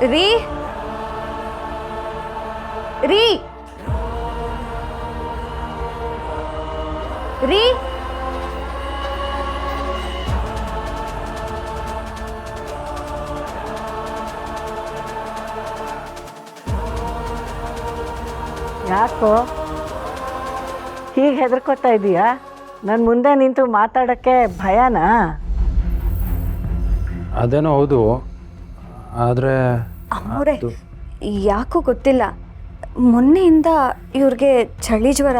ರೀ ರೀ ರೀ ಯಾಕೋ ಹೀಗೆ ಹೆದರ್ಕೋತಾ ಇದೀಯಾ? ನನ್ನ ಮುಂದೆ ನಿಂತು ಮಾತಾಡೋಕ್ಕೆ ಭಯನಾ? ಅದೇನೋ ಹೌದು, ಆದರೆ ಅಮ್ಮೋರೆ ಯಾಕೋ ಗೊತ್ತಿಲ್ಲ, ಮೊನ್ನೆಯಿಂದ ಇವ್ರಿಗೆ ಚಳಿ ಜ್ವರ,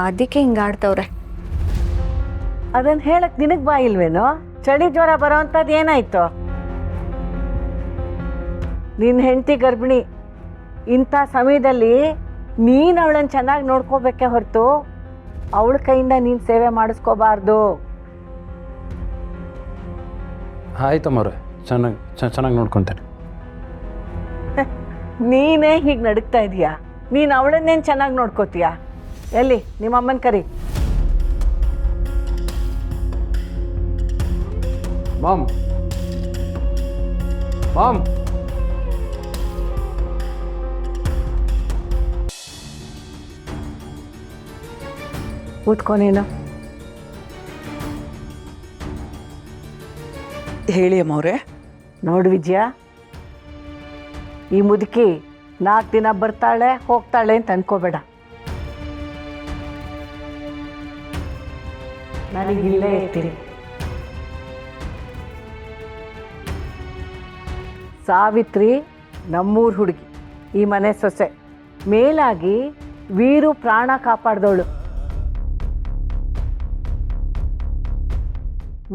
ಅದಕ್ಕೆ ಹಿಂಗಾಡ್ತವ್ರೆ. ಅದನ್ನು ಹೇಳಕ್ಕೆ ನಿನಗೆ ಬಾಯಿಲ್ವೇನೋ? ಚಳಿ ಜ್ವರ ಬರೋವಂಥದ್ದು ಏನಾಯ್ತು? ನಿನ್ನ ಹೆಂಡತಿ ಗರ್ಭಿಣಿ, ಇಂಥ ಸಮಯದಲ್ಲಿ ನೀನು ಅವಳನ್ನು ಚೆನ್ನಾಗಿ ನೋಡ್ಕೋಬೇಕೇ ಹೊರತು ಅವಳ ಕೈಯಿಂದ ನೀನು ಸೇವೆ ಮಾಡಿಸ್ಕೋಬಾರ್ದು. ಆಯ್ತಮ್ಮವ್ರೆ, ಚೆನ್ನಾಗಿ ನೋಡ್ಕೊತೇನೆ. ನೀನೇ ಹೀಗೆ ನಡುಕ್ತಾ ಇದೀಯಾ? ನೀನು ಅವಳನ್ನೇನು ಚೆನ್ನಾಗಿ ನೋಡ್ಕೋತೀಯಾ? ಎಲ್ಲಿ ನಿಮ್ಮಮ್ಮನ ಕರಿ. ಮಾಮ್ ಮಾಮ್ ಕೂತ್ಕೊ ನೀನು. ಹೇಳಿ ಅಮ್ಮವ್ರೆ. ನೋಡು ವಿಜಯ, ಈ ಮುದುಕಿ 4 ದಿನ ಬರ್ತಾಳೆ ಹೋಗ್ತಾಳೆ ಅಂತ ಅನ್ಕೋಬೇಡ. ನನಗಿಲ್ಲೇ ಇರ್ತೀನಿ. ಸಾವಿತ್ರಿ ನಮ್ಮೂರು ಹುಡುಗಿ, ಈ ಮನೆ ಸೊಸೆ. ಮೇಲಾಗಿ ವೀರು ಪ್ರಾಣ ಕಾಪಾಡ್ದವಳು.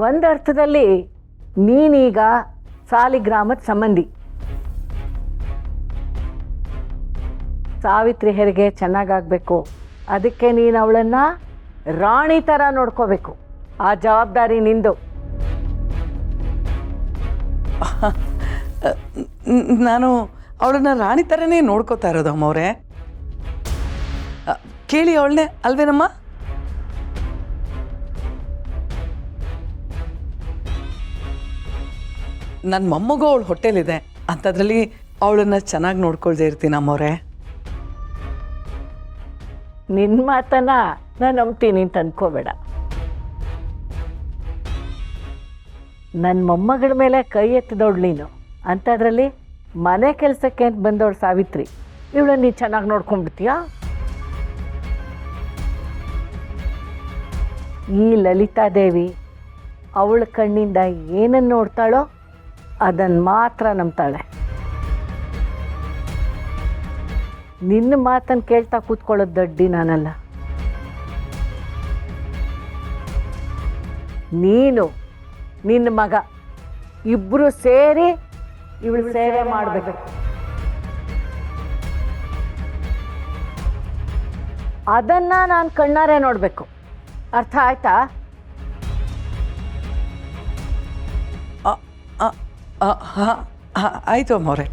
ಒಂದರ್ಥದಲ್ಲಿ ನೀನೀಗ ಸಾಲಿಗ್ರಾಮದ ಸಂಬಂಧಿ. ಸಾವಿತ್ರಿ ಹೆರಿಗೆ ಚೆನ್ನಾಗಾಗಬೇಕು, ಅದಕ್ಕೆ ನೀನು ಅವಳನ್ನು ರಾಣಿ ಥರ ನೋಡ್ಕೋಬೇಕು. ಆ ಜವಾಬ್ದಾರಿ ನಿಂದು. ನಾನು ಅವಳನ್ನ ರಾಣಿ ಥರನೇ ನೋಡ್ಕೋತಾ ಇರೋದು ಅಮ್ಮವ್ರೆ. ಕೇಳಿ ಅವಳನ್ನೇ ಅಲ್ವೇನಮ್ಮ? ನನ್ನ ಮೊಮ್ಮಗು ಅವಳು ಹೊಟ್ಟೆಲಿದೆ ಅಂಥದ್ರಲ್ಲಿ ಅವಳನ್ನು ಚೆನ್ನಾಗಿ ನೋಡ್ಕೊಳ್ದೇ ಇರ್ತೀನಿ ಅಮ್ಮವ್ರೆ. ನಿನ್ನ ಮಾತನ್ನ ನಾನು ನಂಬ್ತೀನಿ ಅಂತ ಅನ್ಕೋಬೇಡ. ನನ್ನ ಮೊಮ್ಮಗಳ ಮೇಲೆ ಕೈ ಎತ್ತಿದವಳು ನೀನು, ಅಂಥದ್ರಲ್ಲಿ ಮನೆ ಕೆಲಸಕ್ಕೆ ಅಂತ ಬಂದವಳು ಸಾವಿತ್ರಿ. ಇವಳನ್ನು ನೀನು ಚೆನ್ನಾಗಿ ನೋಡ್ಕೊಂಡ್ಬಿಡ್ತೀಯಾ? ಈ ಲಲಿತಾದೇವಿ ಅವಳ ಕಣ್ಣಿಂದ ಏನನ್ನು ನೋಡ್ತಾಳೋ ಅದನ್ನು ಮಾತ್ರ ನಂಬ್ತಾಳೆ. ನಿನ್ನ ಮಾತನ್ನು ಕೇಳ್ತಾ ಕೂತ್ಕೊಳ್ಳೋದು ದಡ್ಡಿ ನಾನಲ್ಲ. ನೀನು ನಿನ್ನ ಮಗ ಇಬ್ಬರು ಸೇರಿ ಇವಳು ಸೇವೆ ಮಾಡಬೇಕು. ಅದನ್ನು ನಾನು ಕಣ್ಣಾರೆ ನೋಡಬೇಕು. ಅರ್ಥ ಆಯ್ತಾ? ಆಯಿತು ಅಮ್ಮವ್ರೆ.